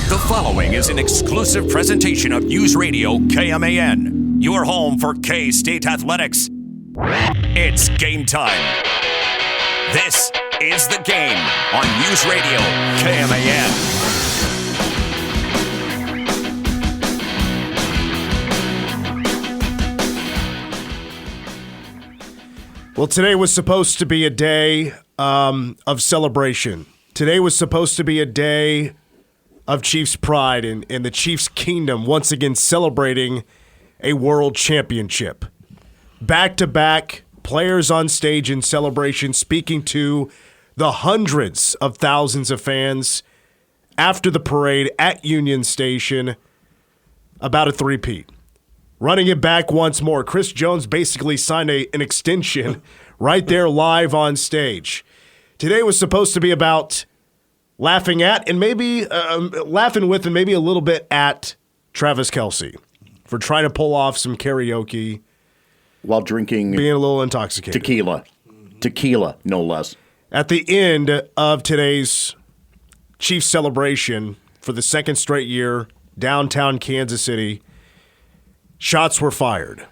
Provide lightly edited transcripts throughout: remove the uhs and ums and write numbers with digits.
The following is an exclusive presentation of News Radio KMAN, your home for K-State athletics. It's game time. This is The Game on News Radio KMAN. Well, today was supposed to be a day of celebration. Today was supposed to be a day of Chiefs pride and the Chiefs kingdom once again celebrating a world championship. Back-to-back players on stage in celebration, speaking to the hundreds of thousands of fans after the parade at Union Station about a three-peat. Running it back once more, Chris Jones basically signed an extension right there live on stage. Today was supposed to be about laughing at and maybe laughing with and maybe a little bit at Travis Kelce for trying to pull off some karaoke while drinking, being a little intoxicated. Tequila, no less. At the end of today's Chiefs celebration for the second straight year, downtown Kansas City, shots were fired.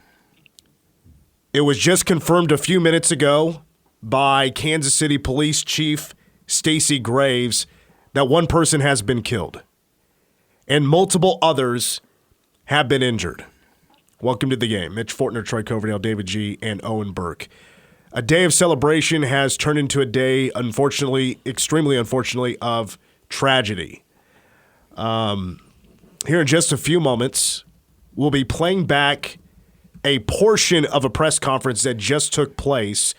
It was just confirmed a few minutes ago by Kansas City Police Chief Stacey Graves that one person has been killed and multiple others have been injured. Welcome to the game. Mitch Fortner, Troy Coverdale, David G., and Owen Burke. A day of celebration has turned into a day, unfortunately, extremely unfortunately, of tragedy. Here in just a few moments, we'll be playing back a portion of a press conference that just took place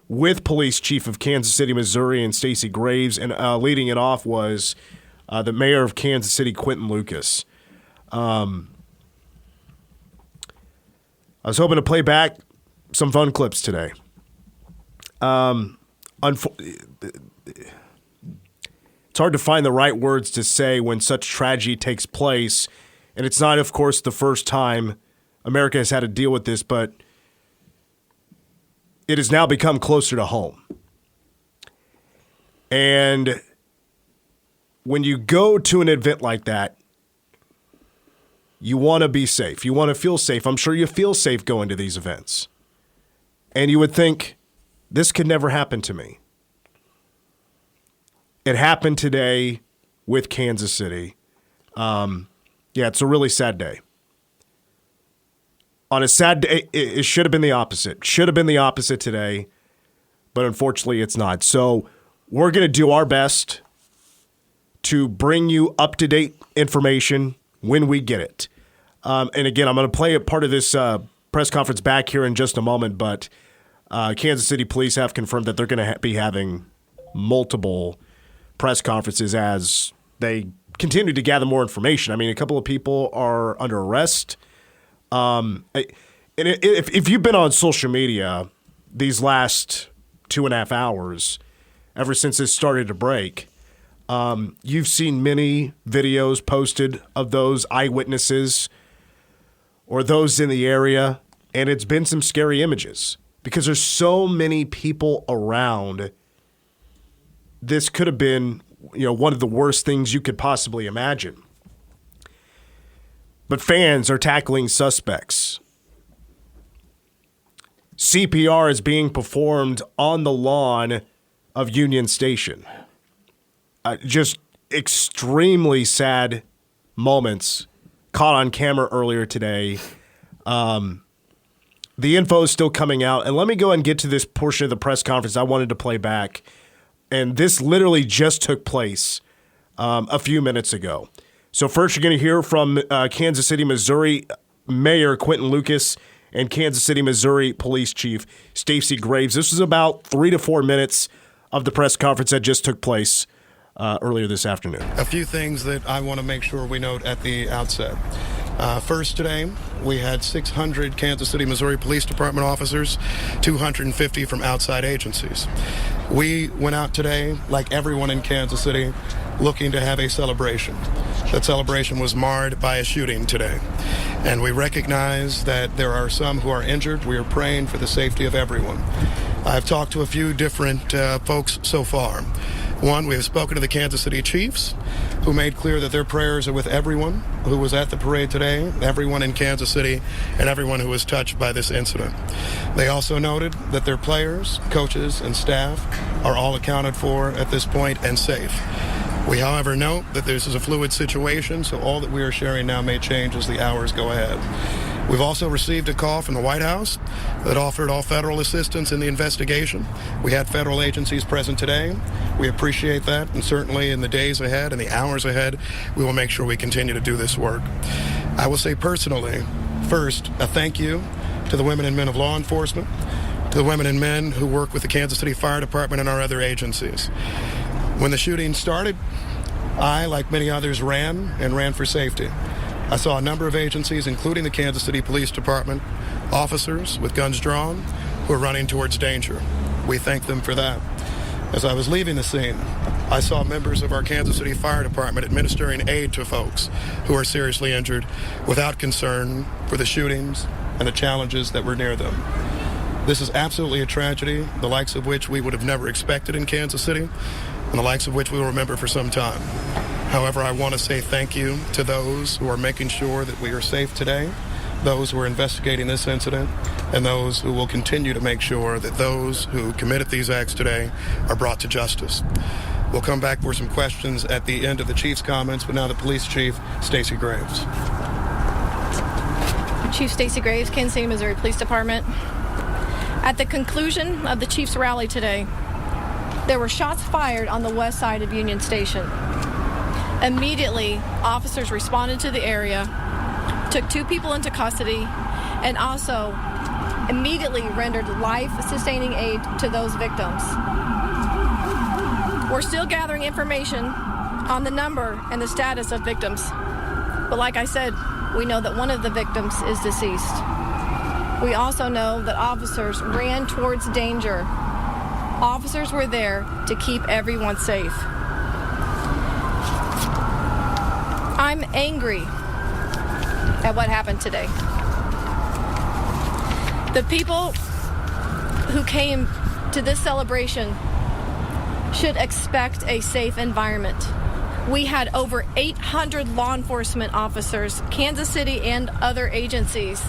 with Police Chief of Kansas City, Missouri, and Stacey Graves, and leading it off was the mayor of Kansas City, Quentin Lucas. I was hoping to play back some fun clips today. It's hard to find the right words to say when such tragedy takes place, and it's not, of course, the first time America has had to deal with this, but it has now become closer to home. And when you go to an event like that, you want to be safe. You want to feel safe. I'm sure you feel safe going to these events. And you would think, this could never happen to me. It happened today with Kansas City. Yeah, it's a really sad day. On a sad day, it should have been the opposite. Should have been the opposite today, but unfortunately it's not. So we're going to do our best to bring you up-to-date information when we get it. And again, I'm going to play a part of this press conference back here in just a moment, but Kansas City Police have confirmed that they're going to be having multiple press conferences as they continue to gather more information. I mean, a couple of people are under arrest. And if you've been on social media these last 2.5 hours, ever since it started to break, you've seen many videos posted of those eyewitnesses or those in the area, and it's been some scary images because there's so many people around. This could have been, one of the worst things you could possibly imagine. But fans are tackling suspects. CPR is being performed on the lawn of Union Station. Just extremely sad moments caught on camera earlier today. The info is still coming out. And let me go and get to this portion of the press conference I wanted to play back. And this literally just took place a few minutes ago. So first you're going to hear from Kansas City, Missouri Mayor Quentin Lucas and Kansas City, Missouri Police Chief Stacey Graves. This was about 3 to 4 minutes of the press conference that just took place earlier this afternoon. A few things that I want to make sure we note at the outset. First today, we had 600 Kansas City, Missouri Police Department officers, 250 from outside agencies. We went out today, like everyone in Kansas City, looking to have a celebration. That celebration was marred by a shooting today. And we recognize that there are some who are injured. We are praying for the safety of everyone. I've talked to a few different folks so far. One, we have spoken to the Kansas City Chiefs, who made clear that their prayers are with everyone who was at the parade today, everyone in Kansas City, and everyone who was touched by this incident. They also noted that their players, coaches, and staff are all accounted for at this point and safe. We, however, note that this is a fluid situation, so all that we are sharing now may change as the hours go ahead. We've also received a call from the White House that offered all federal assistance in the investigation. We had federal agencies present today. We appreciate that, and certainly in the days ahead and the hours ahead, we will make sure we continue to do this work. I will say personally, first, a thank you to the women and men of law enforcement, to the women and men who work with the Kansas City Fire Department and our other agencies. When the shooting started, I, like many others, ran for safety. I saw a number of agencies, including the Kansas City Police Department, officers with guns drawn who were running towards danger. We thank them for that. As I was leaving the scene, I saw members of our Kansas City Fire Department administering aid to folks who are seriously injured without concern for the shootings and the challenges that were near them. This is absolutely a tragedy, the likes of which we would have never expected in Kansas City, and the likes of which we will remember for some time. However, I want to say thank you to those who are making sure that we are safe today, those who are investigating this incident, and those who will continue to make sure that those who committed these acts today are brought to justice. We'll come back for some questions at the end of the Chief's comments, but now the Police Chief, Stacey Graves. Chief Stacey Graves, Kansas City, Missouri Police Department. At the conclusion of the Chiefs rally today, there were shots fired on the west side of Union Station. Immediately, officers responded to the area, took 2 people into custody, and also immediately rendered life-sustaining aid to those victims. We're still gathering information on the number and the status of victims, but like I said, we know that one of the victims is deceased. We also know that officers ran towards danger. Officers were there to keep everyone safe. I'm angry at what happened today. The people who came to this celebration should expect a safe environment. We had over 800 law enforcement officers, Kansas City and other agencies,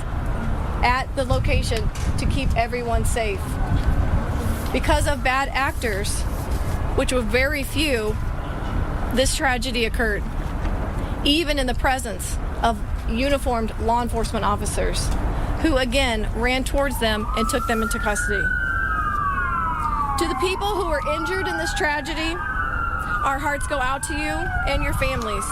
at the location to keep everyone safe. Because of bad actors, which were very few, this tragedy occurred, even in the presence of uniformed law enforcement officers, who again ran towards them and took them into custody. To the people who were injured in this tragedy, our hearts go out to you and your families.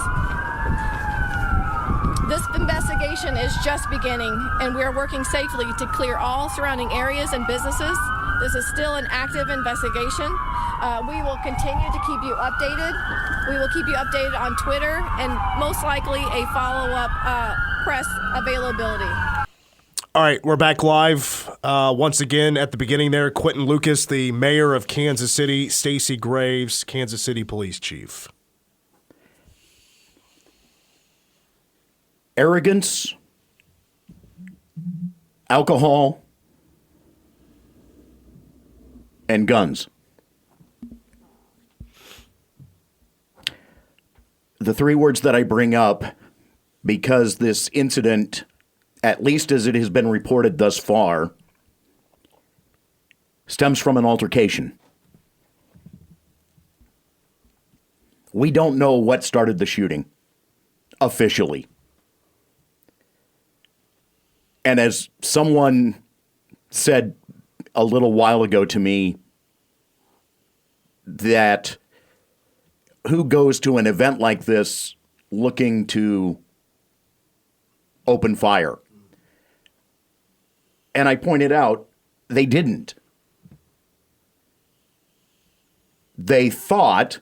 This investigation is just beginning, and we are working safely to clear all surrounding areas and businesses. This is still an active investigation. We will continue to keep you updated. We will keep you updated on Twitter and most likely a follow-up press availability. All right, we're back live. Once again, at the beginning there, Quentin Lucas, the mayor of Kansas City, Stacey Graves, Kansas City Police Chief. Arrogance, alcohol, and guns. The 3 words that I bring up because this incident, at least as it has been reported thus far, stems from an altercation. We don't know what started the shooting officially. And as someone said a little while ago to me, that who goes to an event like this looking to open fire? And I pointed out they didn't. They thought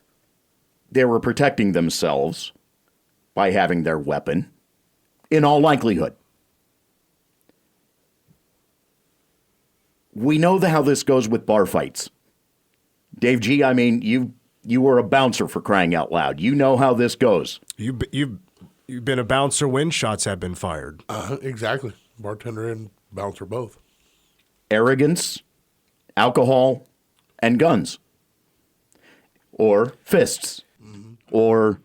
they were protecting themselves by having their weapon, in all likelihood. We know how this goes with bar fights. Dave G., I mean, you were a bouncer, for crying out loud. You know how this goes. You've been a bouncer when shots have been fired. Exactly. Bartender and bouncer both. Arrogance, alcohol, and guns. or fists, or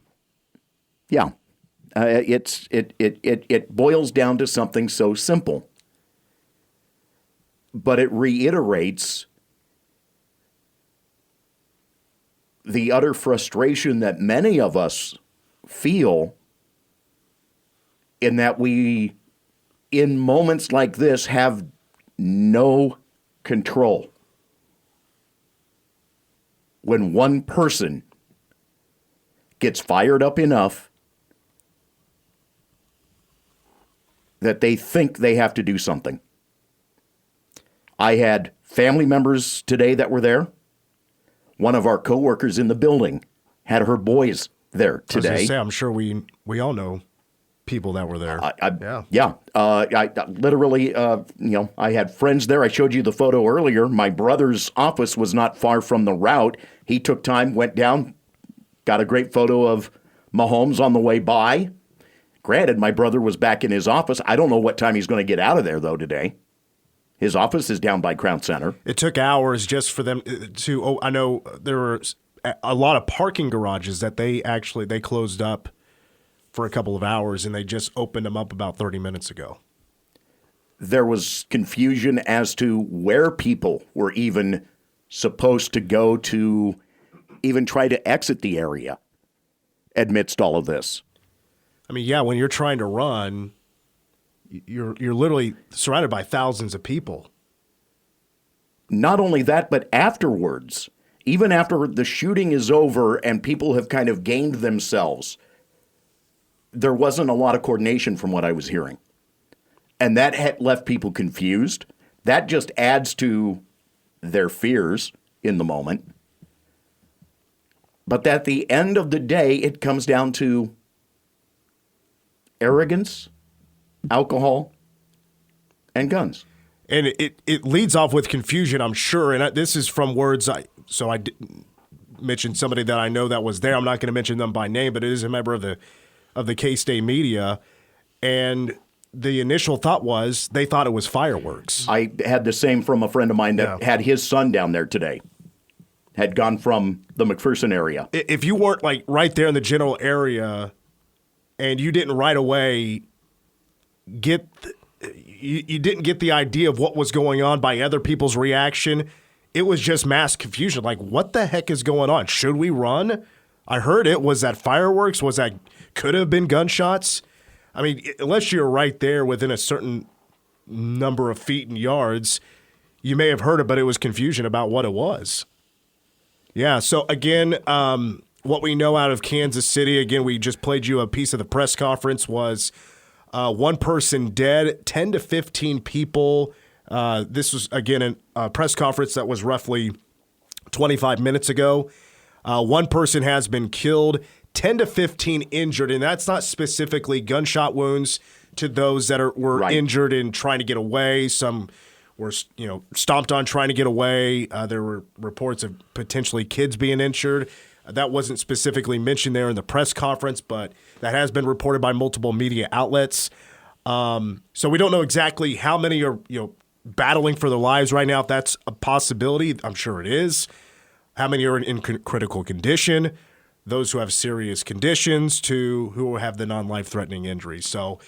it boils down to something so simple, but it reiterates the utter frustration that many of us feel in that we, in moments like this, have no control. When one person gets fired up enough that they think they have to do something. I had family members today that were there. One of our coworkers in the building had her boys there today. I was gonna say, I'm sure we all know people that were there. I literally, I had friends there. I showed you the photo earlier. My brother's office was not far from the route. He took time, went down, got a great photo of Mahomes on the way by. Granted, my brother was back in his office. I don't know what time he's going to get out of there, though, today. His office is down by Crown Center. It took hours just for them to. I know there were a lot of parking garages that they closed up for a couple of hours, and they just opened them up about 30 minutes ago. There was confusion as to where people were even supposed to go to even try to exit the area amidst all of this. I mean, yeah, when you're trying to run, you're literally surrounded by thousands of people. Not only that, but afterwards, even after the shooting is over and people have kind of gained themselves, there wasn't a lot of coordination from what I was hearing. And that had left people confused. That just adds to their fears in the moment. But at the end of the day, it comes down to arrogance, alcohol, and guns. And it leads off with confusion, I'm sure. And this is from words I mentioned somebody that I know that was there. I'm not going to mention them by name, but it is a member of the K-State media. And the initial thought was they thought it was fireworks. I had the same from a friend of mine that had his son down there today. Had gone from the McPherson area. If you weren't like right there in the general area and you didn't right away you didn't get the idea of what was going on by other people's reaction, it was just mass confusion. Like, what the heck is going on? Should we run? I heard it. Was that fireworks? Was that could have been gunshots? I mean, unless you're right there within a certain number of feet and yards, you may have heard it, but it was confusion about what it was. Yeah, so again, what we know out of Kansas City, again, we just played you a piece of the press conference, was one person dead, 10 to 15 people. This was, again, a press conference that was roughly 25 minutes ago. One person has been killed, 10 to 15 injured, and that's not specifically gunshot wounds to those that were injured in trying to get away. Some were, stomped on trying to get away. There were reports of potentially kids being injured. That wasn't specifically mentioned there in the press conference, but that has been reported by multiple media outlets. So we don't know exactly how many are, battling for their lives right now. If that's a possibility, I'm sure it is. How many are in critical condition? Those who have serious conditions to who have the non-life-threatening injuries. So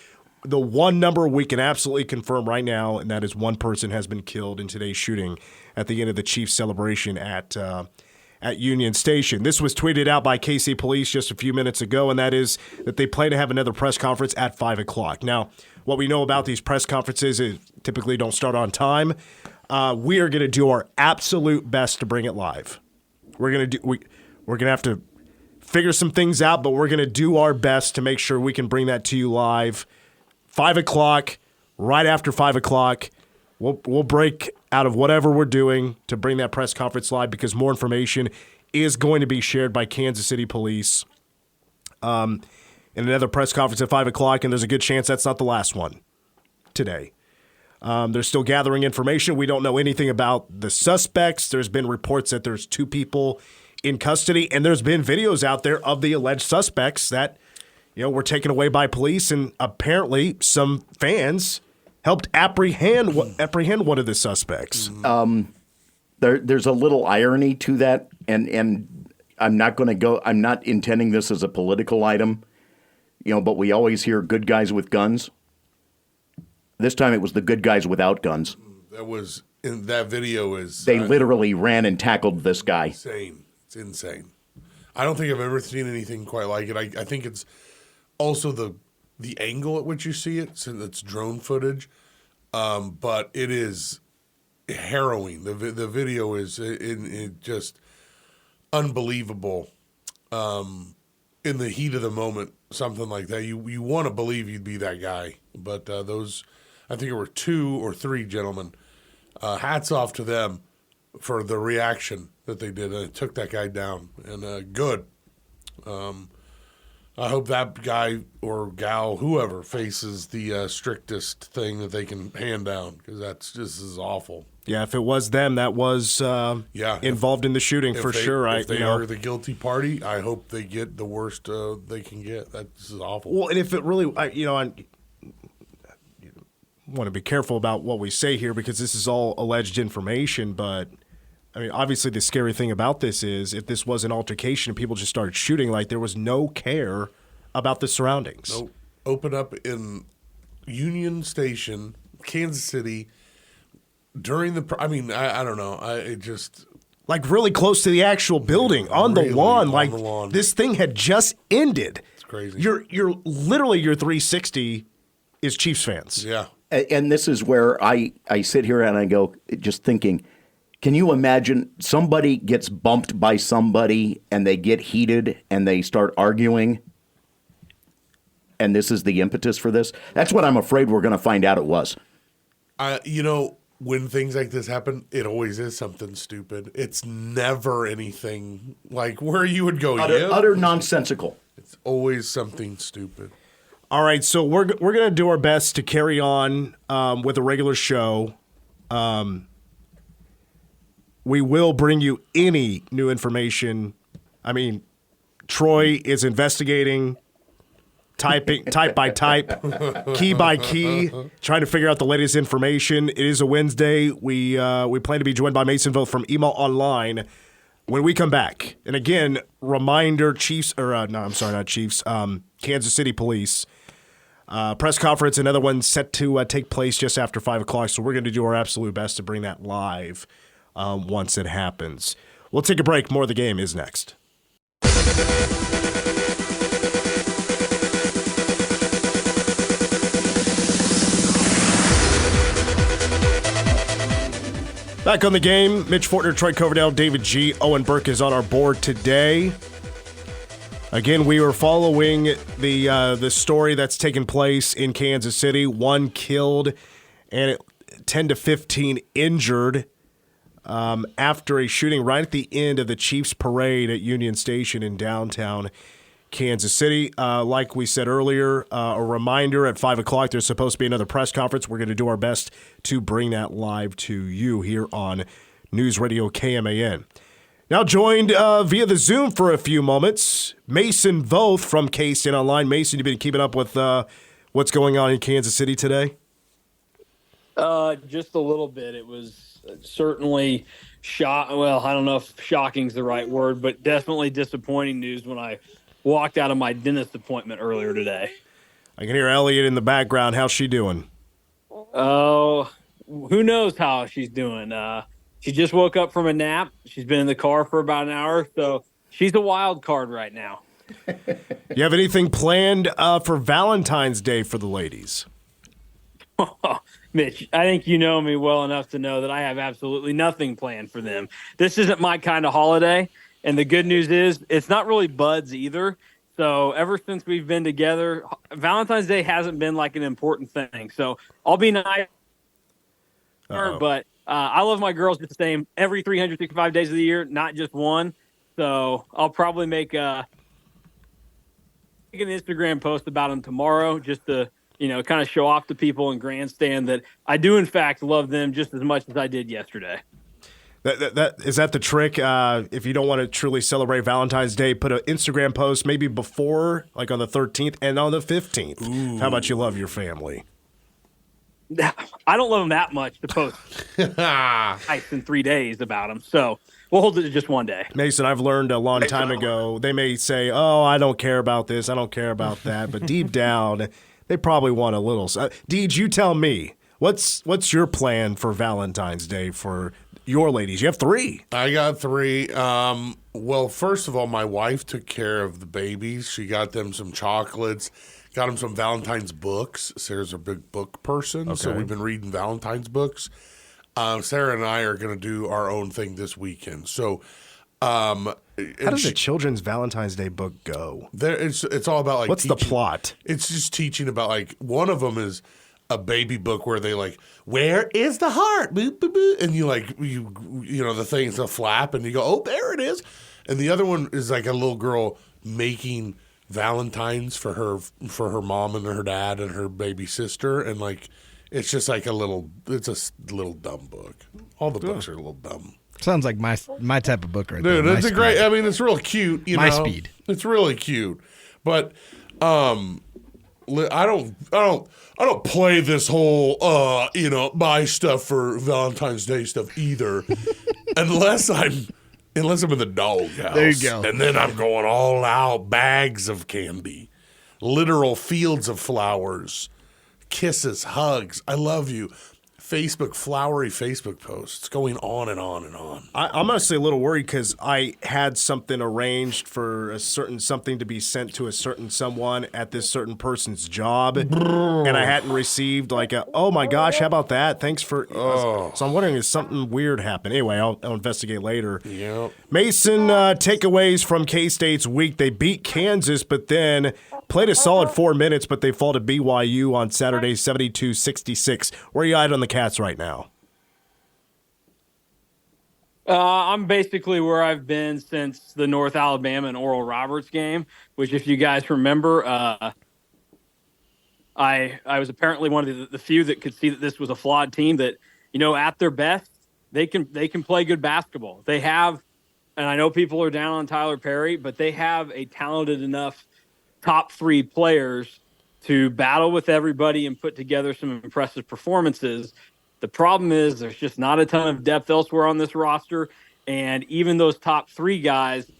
the one number we can absolutely confirm right now, and that is one person has been killed in today's shooting at the end of the Chiefs celebration at Union Station. This was tweeted out by KC Police just a few minutes ago, and that is that they plan to have another press conference at 5 o'clock. Now, what we know about these press conferences is typically don't start on time. We are going to do our absolute best to bring it live. We're going to have to figure some things out, but we're going to do our best to make sure we can bring that to you live. 5 o'clock, right after 5 o'clock, we'll break out of whatever we're doing to bring that press conference live because more information is going to be shared by Kansas City Police in another press conference at 5 o'clock, and there's a good chance that's not the last one today. They're still gathering information. We don't know anything about the suspects. There's been reports that there's 2 people in custody, and there's been videos out there of the alleged suspects that were taken away by police, and apparently some fans helped apprehend one of the suspects. There's a little irony to that, and I'm not going to go. I'm not intending this as a political item, but we always hear good guys with guns. This time it was the good guys without guns. That was in that video. They literally ran and tackled this guy. Insane. It's insane. I don't think I've ever seen anything quite like it. I think it's also the angle at which you see it, since it's drone footage. But it is harrowing. The video is it just unbelievable. In the heat of the moment, something like that, you want to believe you'd be that guy. But those, I think it were 2 or 3 gentlemen. Hats off to them for the reaction that they did. It took that guy down, and good. I hope that guy or gal, whoever, faces the strictest thing that they can hand down, because that's just as awful. Yeah, if it was them, that was involved in the shooting for sure. If they are the guilty party, I hope they get the worst they can get. This is awful. Well, and if it really, I want to be careful about what we say here because this is all alleged information, but I mean, obviously the scary thing about this is if this was an altercation and people just started shooting, like there was no care about the surroundings. Nope. Open up in Union Station, Kansas City, during I don't know. It just... Like really close to the actual building, on the lawn. On the lawn. This thing had just ended. It's crazy. You're literally, your 360 is Chiefs fans. Yeah. And this is where I sit here and I go, just thinking, can you imagine somebody gets bumped by somebody and they get heated and they start arguing? And this is the impetus for this? That's what I'm afraid we're going to find out it was. When things like this happen, it always is something stupid. It's never anything like where you would go, utter nonsensical. It's always something stupid. All right, so we're going to do our best to carry on with a regular show. We will bring you any new information. I mean, Troy is investigating, type by type, key by key, trying to figure out the latest information. It is a Wednesday. We plan to be joined by Mason Voth from Email Online when we come back. And again, reminder, Kansas City Police. Press conference, another one set to take place just after 5 o'clock. So we're going to do our absolute best to bring that live once it happens. We'll take a break. More of the game is next. Back on the game, Mitch Fortner, Troy Coverdale, David G. Owen Burke is on our board today. Again, we were following the story that's taken place in Kansas City. 1 killed and 10 to 15 injured after a shooting right at the end of the Chiefs parade at Union Station in downtown Kansas City. Like we said earlier, a reminder at 5 o'clock, there's supposed to be another press conference. We're going to do our best to bring that live to you here on News Radio KMAN. Now joined via the Zoom for a few moments, Mason Voth from K-State Online. Mason, you've been keeping up with what's going on in Kansas City today? Just a little bit. It was certainly well, I don't know if shocking is the right word, but definitely disappointing news when I walked out of my dentist appointment earlier today. I can hear Elliot in the background. How's she doing? Oh, who knows how she's doing. She just woke up from a nap. She's been in the car for about an hour, so she's a wild card right now. You have anything planned for Valentine's Day for the ladies? Mitch, I think you know me well enough to know that I have absolutely nothing planned for them. This isn't my kind of holiday, and the good news is it's not really Bud's either. So ever since we've been together, Valentine's Day hasn't been like an important thing. So I'll be nice, but I love my girls just the same every 365 days of the year, not just one. So I'll probably make an Instagram post about them tomorrow just to, kind of show off to people and grandstand that I do, in fact, love them just as much as I did yesterday. Is that the trick? If you don't want to truly celebrate Valentine's Day, put an Instagram post maybe before, like on the 13th and on the 15th. Ooh. How about you love your family? I don't love them that much to post in 3 days about them. So We'll hold it to just one day. Mason, I've learned a long time ago, they may say, oh, I don't care about this, I don't care about that, but deep down, they probably want a little. Deej, you tell me, what's your plan for Valentine's Day for your ladies? You have 3. I got 3. Well, first of all, my wife took care of the babies. She got them some chocolates, got them some Valentine's books. Sarah's a big book person, so we've been reading Valentine's books. Sarah and I are going to do our own thing this weekend. So, how does a children's Valentine's Day book go? It's all about like what's teaching, the plot? It's just teaching about like one of them is a baby book where they like, where is the heart? Boop, boop, boop. And you like you know the thing's a flap and you go, oh, there it is. And the other one is like a little girl making Valentines for her mom and her dad and her baby sister, and like. It's just like it's a little dumb book. All the books are a little dumb. Sounds like my type of book right there. Dude, it's a great, I mean, it's real cute. My speed. It's really cute. But I don't play this whole, buy stuff for Valentine's Day stuff either. unless I'm in the doghouse. There you go. And then I'm going all out, bags of candy, literal fields of flowers. Kisses, hugs, I love you. Flowery Facebook posts going on and on and on. I'm honestly a little worried because I had something arranged for something to be sent to a certain someone at this certain person's job, and I hadn't received oh my gosh, how about that? Thanks for. So I'm wondering if something weird happened. Anyway, I'll investigate later. Yep. Mason, takeaways from K-State's week. They beat Kansas, but then played a solid 4 minutes, but they fall to BYU on Saturday, 72-66. Where are you at on the Cats right now? I'm basically where I've been since the North Alabama and Oral Roberts game, which, if you guys remember, I was apparently one of the few that could see that this was a flawed team. That at their best, they can play good basketball. They have, and I know people are down on Tyler Perry, but they have a talented enough top 3 players to battle with everybody and put together some impressive performances. The problem is there's just not a ton of depth elsewhere on this roster. And even those top 3 guys,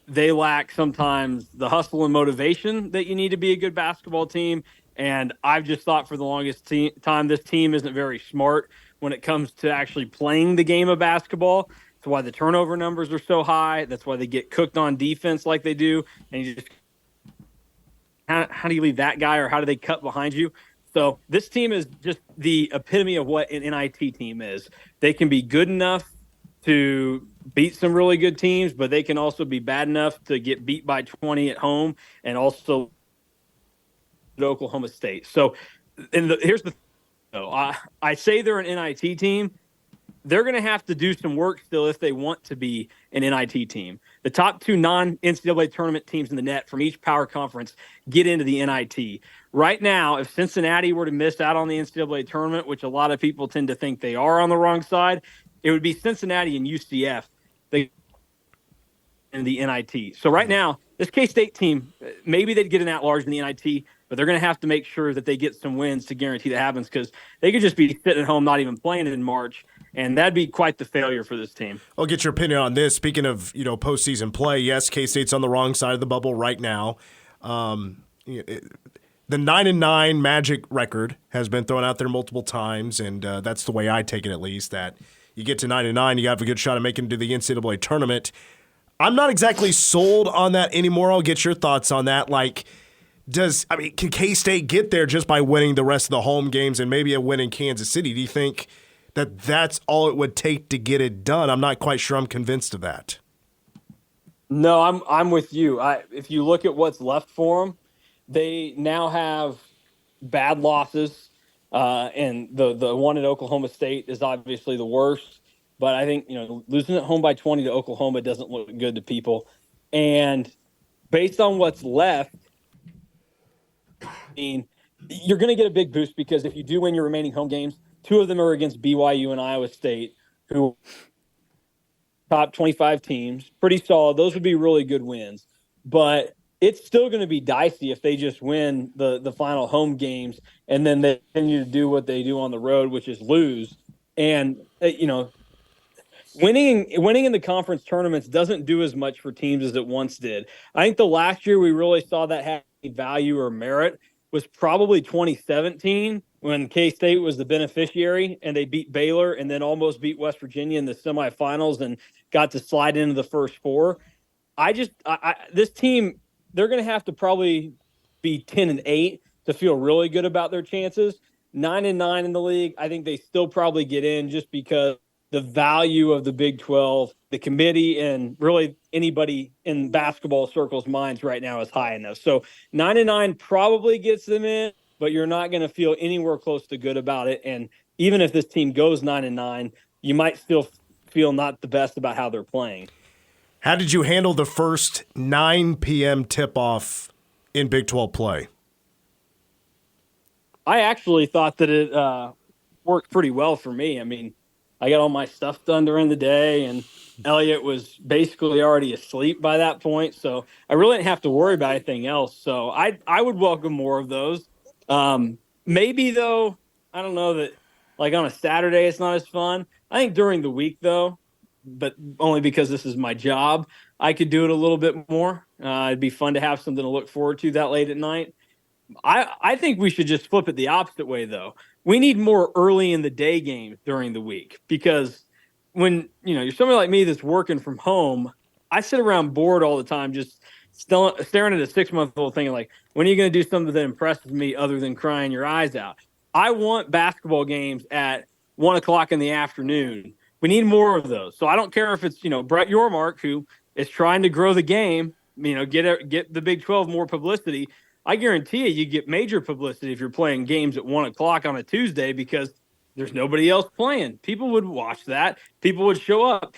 they lack sometimes the hustle and motivation that you need to be a good basketball team. And I've just thought for the longest time, this team isn't very smart when it comes to actually playing the game of basketball. That's why the turnover numbers are so high. That's why they get cooked on defense like they do. And you just, how do you leave that guy, or how do they cut behind you? So this team is just the epitome of what an NIT team is. They can be good enough to beat some really good teams, but they can also be bad enough to get beat by 20 at home and also at Oklahoma State. So here's the thing. I say they're an NIT team. They're going to have to do some work still if they want to be an NIT team. The top 2 non-NCAA tournament teams in the net from each power conference get into the NIT. Right now, if Cincinnati were to miss out on the NCAA tournament, which a lot of people tend to think they are on the wrong side, it would be Cincinnati and UCF in the NIT. So right now, this K-State team, maybe they'd get an at-large in the NIT, but they're going to have to make sure that they get some wins to guarantee that happens, because they could just be sitting at home not even playing in March, and that'd be quite the failure for this team. I'll get your opinion on this. Speaking of postseason play, yes, K-State's on the wrong side of the bubble right now. The 9-9 Magic record has been thrown out there multiple times, and that's the way I take it, at least, that you get to 9-9, you have a good shot at making it to the NCAA tournament. I'm not exactly sold on that anymore. I'll get your thoughts on that. Can K-State get there just by winning the rest of the home games and maybe a win in Kansas City? Do you think that that's all it would take to get it done? I'm not quite sure I'm convinced of that. No, I'm with you. If you look at what's left for them, they now have bad losses, and the one at Oklahoma State is obviously the worst. But I think losing at home by 20 to Oklahoma doesn't look good to people. And based on what's left, you're going to get a big boost, because if you do win your remaining home games, 2 of them are against BYU and Iowa State, who top 25 teams, pretty solid. Those would be really good wins. But it's still going to be dicey if they just win the final home games and then they continue to do what they do on the road, which is lose. And, winning in the conference tournaments doesn't do as much for teams as it once did. I think the last year we really saw that have value or merit was probably 2017 when K-State was the beneficiary and they beat Baylor and then almost beat West Virginia in the semifinals and got to slide into the first four. This team, they're going to have to probably be 10-8 to feel really good about their chances. 9-9 in the league, I think they still probably get in just because the value of the Big 12, the committee, and really anybody in basketball circles' minds right now is high enough. So 9-9 probably gets them in, but you're not going to feel anywhere close to good about it. And even if this team goes 9-9, you might still feel not the best about how they're playing. How did you handle the first 9 p.m. tip-off in Big 12 play? I actually thought that it worked pretty well for me. I mean, I got all my stuff done during the day, and Elliot was basically already asleep by that point, so I really didn't have to worry about anything else. So I would welcome more of those. Maybe, though, I don't know that, like on a Saturday it's not as fun. I think during the week, though, but only because this is my job, I could do it a little bit more. It'd be fun to have something to look forward to that late at night. I think we should just flip it the opposite way, though. We need more early in the day games during the week because when you're somebody like me that's working from home, I sit around bored all the time, just staring at a 6-month-old thinking, like, when are you going to do something that impresses me other than crying your eyes out? I want basketball games at 1 o'clock in the afternoon. We need more of those. So I don't care if it's Brett Yormark, who is trying to grow the game, get the Big 12 more publicity. I guarantee you get major publicity if you're playing games at 1 o'clock on a Tuesday because there's nobody else playing. People would watch that. People would show up.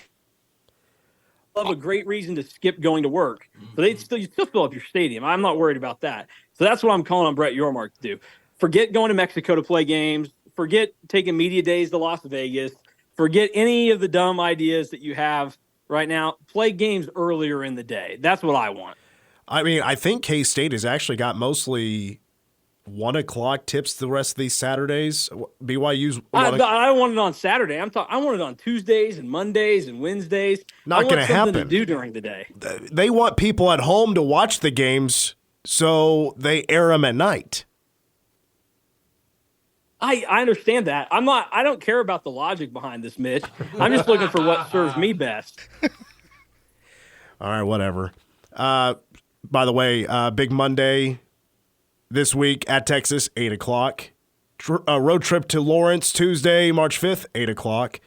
Have a great reason to skip going to work. So you still fill up your stadium. I'm not worried about that. So that's what I'm calling on Brett Yormark to do. Forget going to Mexico to play games. Forget taking media days to Las Vegas. Forget any of the dumb ideas that you have right now. Play games earlier in the day. That's what I want. I mean, I think K-State has actually got mostly 1 o'clock tips the rest of these Saturdays. BYU's. I don't want it on Saturday. I want it on Tuesdays and Mondays and Wednesdays. Not going to happen. To do during the day. They want people at home to watch the games, so they air them at night. I understand that. I don't care about the logic behind this, Mitch. I'm just looking for what serves me best. All right, whatever. By the way, Big Monday this week at Texas, 8 o'clock. Road trip to Lawrence Tuesday, March 5th, 8 o'clock.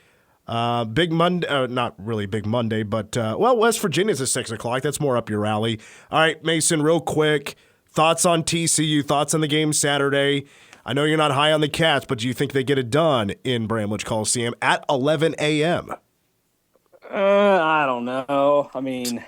Big Monday, not really Big Monday, but, West Virginia's at 6 o'clock. That's more up your alley. All right, Mason, real quick. Thoughts on TCU, thoughts on the game Saturday. I know you're not high on the Cats, but do you think they get it done in Bramlage Coliseum at 11 a.m.? I don't know. I mean,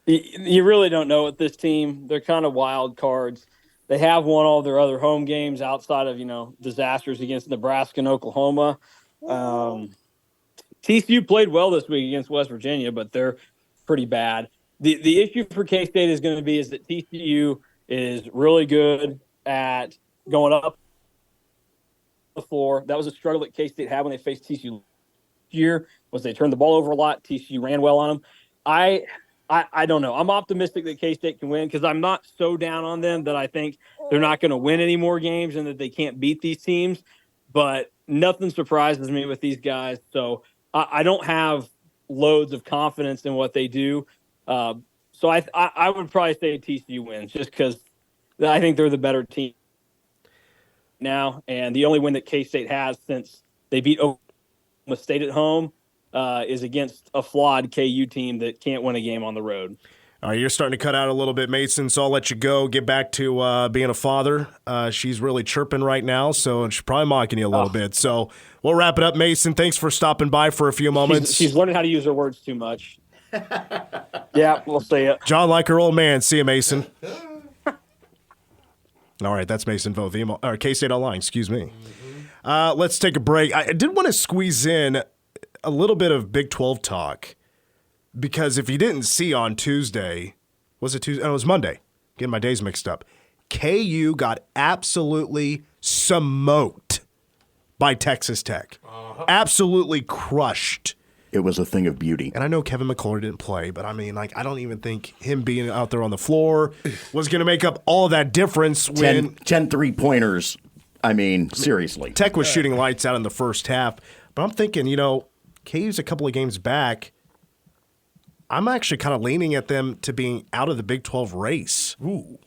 you really don't know with this team. They're kind of wild cards. They have won all their other home games outside of, disasters against Nebraska and Oklahoma. TCU played well this week against West Virginia, but they're pretty bad. The issue for K-State is going to be is that TCU is really good at going up the floor. That was a struggle that K-State had when they faced TCU last year, was they turned the ball over a lot. TCU ran well on them. I don't know. I'm optimistic that K-State can win because I'm not so down on them that I think they're not going to win any more games and that they can't beat these teams. But nothing surprises me with these guys. So I don't have loads of confidence in what they do. So I would probably say TCU wins just because I think they're the better team now. And the only win that K-State has since they beat Oklahoma State at home is against a flawed KU team that can't win a game on the road. All right, you're starting to cut out a little bit, Mason, so I'll let you go. Get back to being a father. She's really chirping right now, so she's probably mocking you a little bit. So we'll wrap it up, Mason. Thanks for stopping by for a few moments. She's learning how to use her words too much. Yeah, we'll see it. John, like her old man. See you, Mason. All right, that's Mason Voth, or K-State Online, excuse me. Let's take a break. I did want to squeeze in a little bit of Big 12 talk because if you didn't see on Tuesday, was it Tuesday? Oh, it was Monday. Getting my days mixed up. KU got absolutely smoked by Texas Tech. Absolutely crushed. It was a thing of beauty. And I know Kevin McCullough didn't play, but I mean, like, I don't even think him being out there on the floor was going to make up all of that difference when 10 3-pointers. I mean, seriously. Tech was shooting lights out in the first half. But I'm thinking, KU's a couple of games back. I'm actually kind of leaning at them to being out of the Big 12 race. Ooh.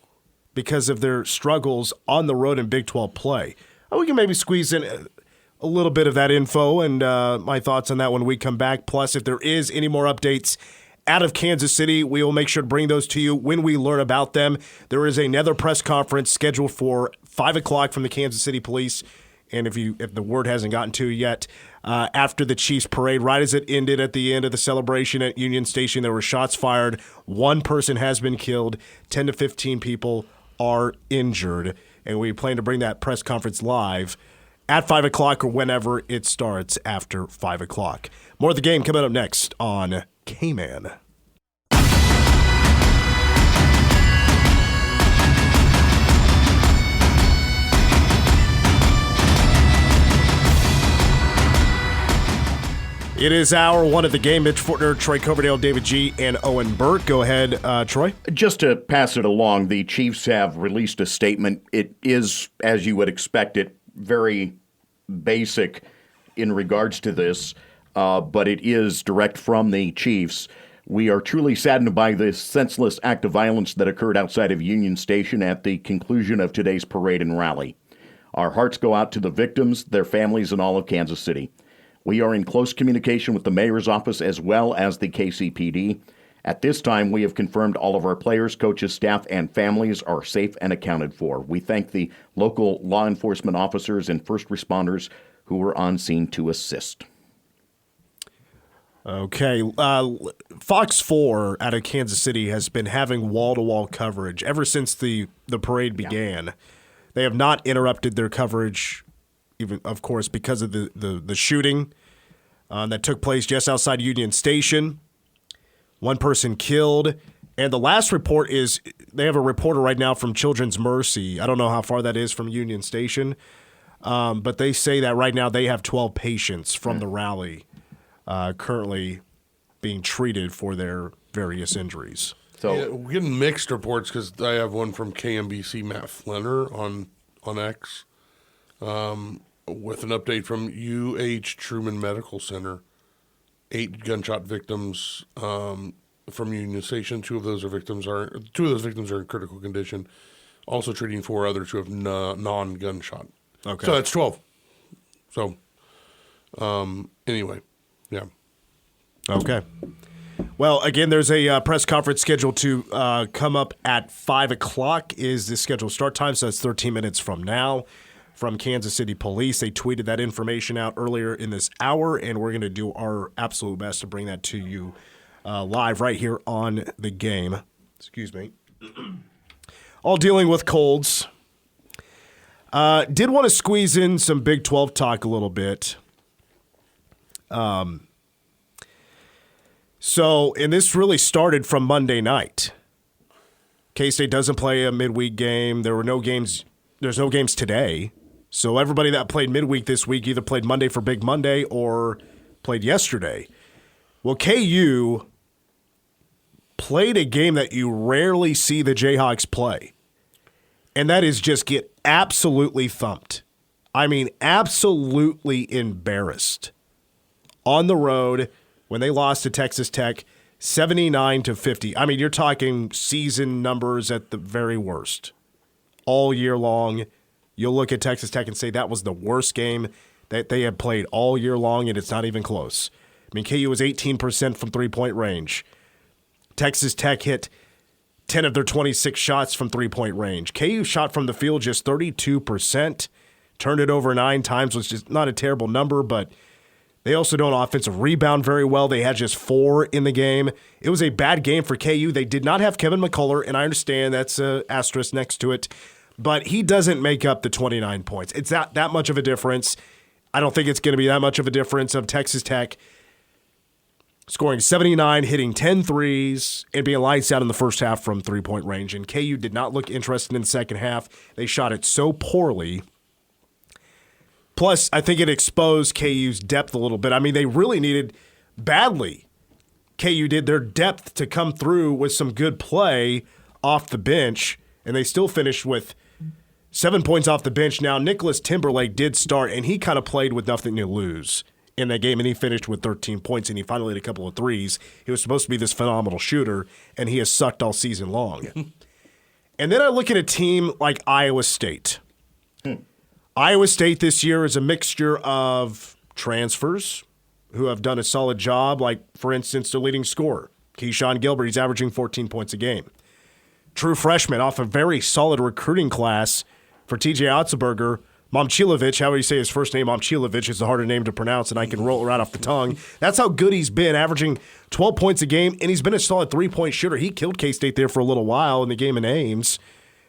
Because of their struggles on the road in Big 12 play. We can maybe squeeze in a little bit of that info and my thoughts on that when we come back. Plus, if there is any more updates out of Kansas City, we will make sure to bring those to you when we learn about them. There is another press conference scheduled for 5 o'clock from the Kansas City Police. And if the word hasn't gotten to you yet, after the Chiefs parade, right as it ended at the end of the celebration at Union Station, there were shots fired. One person has been killed. 10 to 15 people are injured. And we plan to bring that press conference live at 5 o'clock or whenever it starts after 5 o'clock. More of the game coming up next on K-Man. It is hour one of the game. Mitch Fortner, Troy Coverdale, David G., and Owen Burt. Go ahead, Troy. Just to pass it along, the Chiefs have released a statement. It is, as you would expect it, very basic in regards to this, but it is direct from the Chiefs. We are truly saddened by this senseless act of violence that occurred outside of Union Station at the conclusion of today's parade and rally. Our hearts go out to the victims, their families, and all of Kansas City. We are in close communication with the mayor's office as well as the KCPD. At this time, we have confirmed all of our players, coaches, staff, and families are safe and accounted for. We thank the local law enforcement officers and first responders who were on scene to assist. Okay. Fox 4 out of Kansas City has been having wall-to-wall coverage ever since the parade began. Yeah. They have not interrupted their coverage, even, of course, because of the shooting that took place just outside Union Station. One person killed. And the last report is they have a reporter right now from Children's Mercy. I don't know how far that is from Union Station, but they say that right now they have 12 patients from the rally currently being treated for their various injuries. So yeah, we're getting mixed reports because I have one from KMBC, Matt Flenner on X. With an update from UH Truman Medical Center, 8 gunshot victims from Union Station. Two of those victims are in critical condition. Also treating 4 others who have non-gunshot. Okay, so that's 12. So, anyway, yeah. Okay. Well, again, there's a press conference scheduled to come up at 5 o'clock is the scheduled start time, so that's 13 minutes from now. From Kansas City Police. They tweeted that information out earlier in this hour, and we're going to do our absolute best to bring that to you live right here on the game. Excuse me. All dealing with colds. Did want to squeeze in some Big 12 talk a little bit. And this really started from Monday night. K-State doesn't play a midweek game. There were no games. There's no games today. So everybody that played midweek this week either played Monday for Big Monday or played yesterday. Well, KU played a game that you rarely see the Jayhawks play, and that is just get absolutely thumped. I mean, absolutely embarrassed on the road when they lost to Texas Tech 79-50. I mean, you're talking season numbers at the very worst. All year long, you'll look at Texas Tech and say that was the worst game that they had played all year long, and it's not even close. I mean, KU was 18% from three-point range. Texas Tech hit 10 of their 26 shots from three-point range. KU shot from the field just 32%, turned it over 9 times, which is not a terrible number, but they also don't offensive rebound very well. They had just 4 in the game. It was a bad game for KU. They did not have Kevin McCullough, and I understand that's an asterisk next to it, but he doesn't make up the 29 points. It's that much of a difference. I don't think it's going to be that much of a difference of Texas Tech scoring 79, hitting 10 threes, and being lights out in the first half from three-point range. And KU did not look interested in the second half. They shot it so poorly. Plus, I think it exposed KU's depth a little bit. I mean, they really needed badly KU did, their depth to come through with some good play off the bench, and they still finished with 7 points off the bench. Now, Nicholas Timberlake did start, and he kind of played with nothing to lose in that game, and he finished with 13 points, and he finally hit a couple of threes. He was supposed to be this phenomenal shooter, and he has sucked all season long. And then I look at a team like Iowa State. Iowa State this year is a mixture of transfers who have done a solid job, like, for instance, their leading scorer, Keyshawn Gilbert. He's averaging 14 points a game. True freshman off a very solid recruiting class for TJ Otzelberger. Momchilovic, however you say his first name, Momchilovic is a harder name to pronounce, and I can roll it right off the tongue. That's how good he's been, averaging 12 points a game, and he's been a solid three-point shooter. He killed K-State there for a little while in the game in Ames,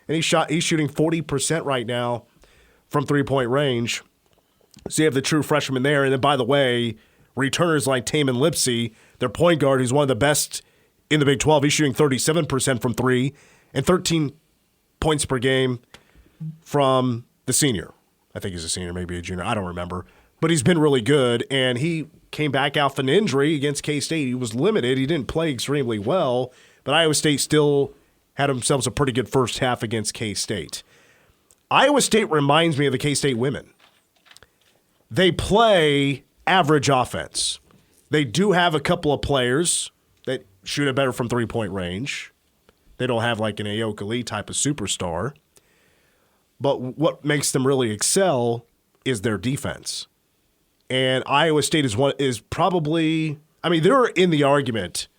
and he's shooting 40% right now from three-point range. So you have the true freshman there, and then, by the way, returners like Taman Lipsey, their point guard, who's one of the best in the Big 12. He's shooting 37% from three and 13 points per game from the senior. I think he's a senior, maybe a junior. I don't remember. But he's been really good, and he came back off an injury against K-State. He was limited. He didn't play extremely well, but Iowa State still had themselves a pretty good first half against K-State. Iowa State reminds me of the K-State women. They play average offense. They do have a couple of players that shoot it better from three-point range. They don't have like an Ayoka Lee type of superstar. But what makes them really excel is their defense. And Iowa State is probably, I mean, they're in the argument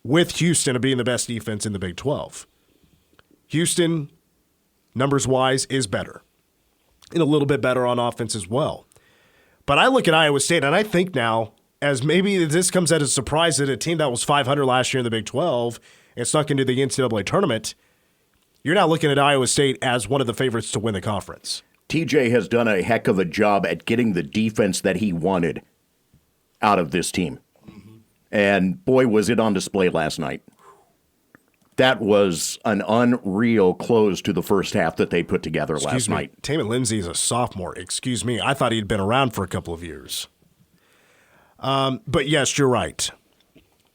with Houston of being the best defense in the Big 12. Houston, numbers-wise, is better. And a little bit better on offense as well. But I look at Iowa State, and I think now, as maybe this comes as a surprise that a team that was 500 last year in the Big 12 and snuck into the NCAA tournament, you're now looking at Iowa State as one of the favorites to win the conference. TJ has done a heck of a job at getting the defense that he wanted out of this team. Mm-hmm. And boy, was it on display last night. That was an unreal close to the first half that they put together last night. Taman Lindsay is a sophomore. Excuse me. I thought he'd been around for a couple of years. But yes, you're right.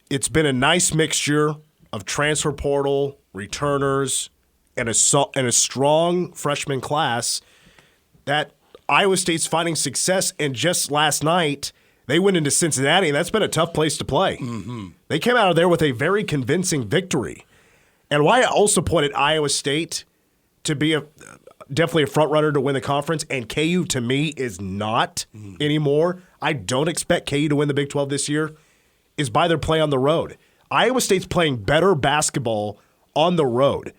It's been a nice mixture of transfer portal, returners, and a strong freshman class that Iowa State's finding success. And just last night, they went into Cincinnati, and that's been a tough place to play. Mm-hmm. They came out of there with a very convincing victory. And why I also pointed Iowa State to be definitely a front runner to win the conference, and KU to me is not anymore. I don't expect KU to win the Big 12 this year, is by their play on the road. Iowa State's playing better basketball on the road.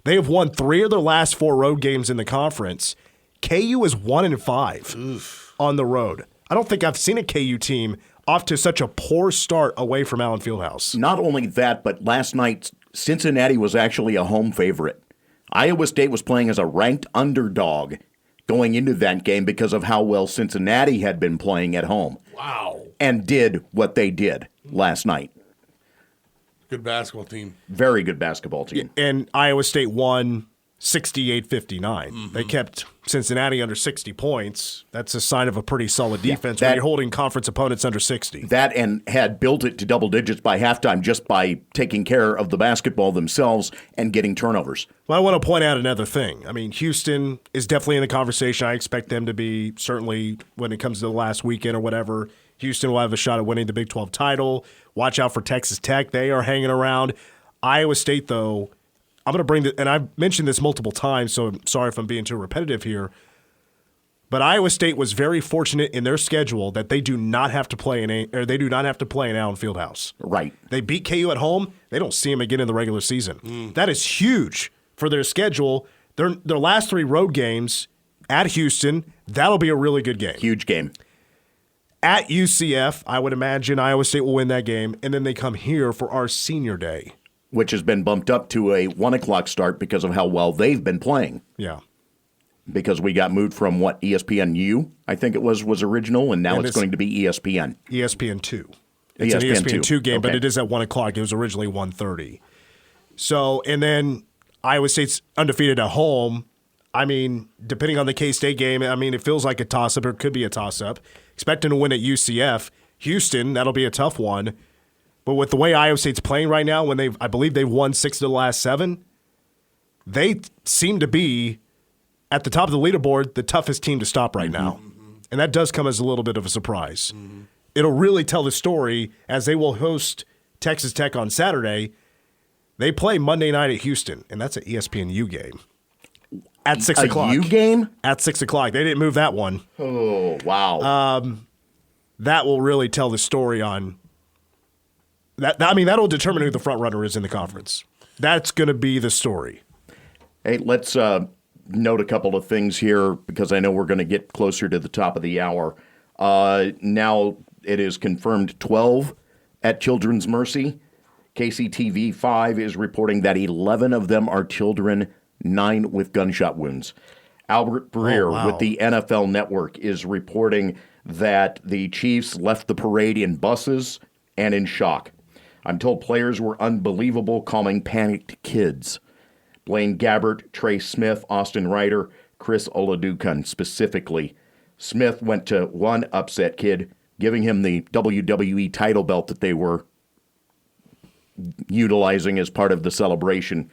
They have won 3 of their last 4 road games in the conference. KU is 1-5 on the road. I don't think I've seen a KU team off to such a poor start away from Allen Fieldhouse. Not only that, but last night Cincinnati was actually a home favorite. Iowa State was playing as a ranked underdog going into that game because of how well Cincinnati had been playing at home. Wow. And did what they did last night. Good basketball team. Very good basketball team. And Iowa State won 68-59. Mm-hmm. They kept Cincinnati under 60 points. That's a sign of a pretty solid defense when you're holding conference opponents under 60. That and had built it to double digits by halftime just by taking care of the basketball themselves and getting turnovers. Well, I want to point out another thing. I mean, Houston is definitely in the conversation. I expect them to be, certainly when it comes to the last weekend or whatever, Houston will have a shot at winning the Big 12 title. Watch out for Texas Tech. They are hanging around. Iowa State, though, I'm going to bring and I've mentioned this multiple times, so I'm sorry if I'm being too repetitive here. But Iowa State was very fortunate in their schedule that they do not have to play in Allen Fieldhouse. Right. They beat KU at home. They don't see them again in the regular season. That is huge for their schedule. Their last 3 road games at Houston, that'll be a really good game. Huge game. At UCF, I would imagine Iowa State will win that game, and then they come here for our senior day, which has been bumped up to a 1 o'clock start because of how well they've been playing. Yeah. Because we got moved from ESPNU, I think it was original, and now it's going to be ESPN. ESPN2. It's an ESPN2 game, but it is at 1 o'clock. It was originally 1:30. So, and then Iowa State's undefeated at home. I mean, depending on the K-State game, I mean, it feels like a toss-up or it could be a toss-up. Expecting to win at UCF. Houston. That'll be a tough one. But with the way Iowa State's playing right now, I believe they've won 6 of the last 7, they seem to be at the top of the leaderboard, the toughest team to stop right now. And that does come as a little bit of a surprise. It'll really tell the story as they will host Texas Tech on Saturday. They play Monday night at Houston, and that's an ESPNU game. At 6 o'clock. A U game? At 6 o'clock. They didn't move that one. Oh, wow. That will really tell the story on that. I mean, that'll determine who the front runner is in the conference. That's going to be the story. Hey, let's note a couple of things here because I know we're going to get closer to the top of the hour. Now it is confirmed 12 at Children's Mercy. KCTV 5 is reporting that 11 of them are children, 9 with gunshot wounds. Albert Breer with the NFL Network is reporting that the Chiefs left the parade in buses and in shock. I'm told players were unbelievable, calming panicked kids. Blaine Gabbert, Trey Smith, Austin Ryder, Chris Oladukan specifically. Smith went to one upset kid, giving him the WWE title belt that they were utilizing as part of the celebration,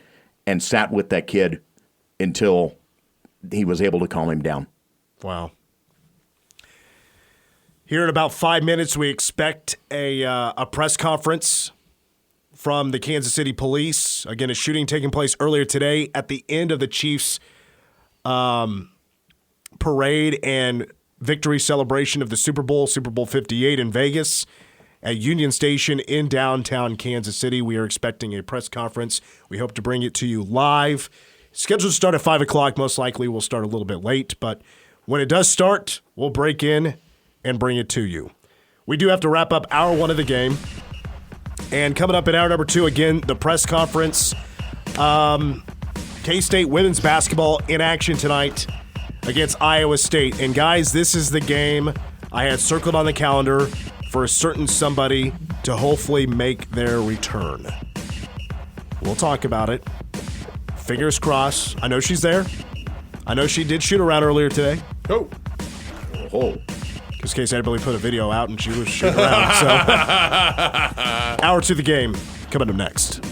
and sat with that kid until he was able to calm him down. Wow. Here in about 5 minutes, we expect a press conference from the Kansas City Police. Again, a shooting taking place earlier today at the end of the Chiefs' parade and victory celebration of the Super Bowl 58 in Vegas at Union Station in downtown Kansas City. We are expecting a press conference. We hope to bring it to you live. Scheduled to start at 5 o'clock. Most likely we'll start a little bit late, but when it does start, we'll break in and bring it to you. We do have to wrap up hour 1 of the game. And coming up in hour number 2, again, the press conference. K-State women's basketball in action tonight against Iowa State. And guys, this is the game I had circled on the calendar for a certain somebody to hopefully make their return. We'll talk about it. Fingers crossed. I know she's there. I know she did shoot around earlier today. Oh. Because Case Edberly put a video out and she was shooting around. So, hour 2 of the game coming up next.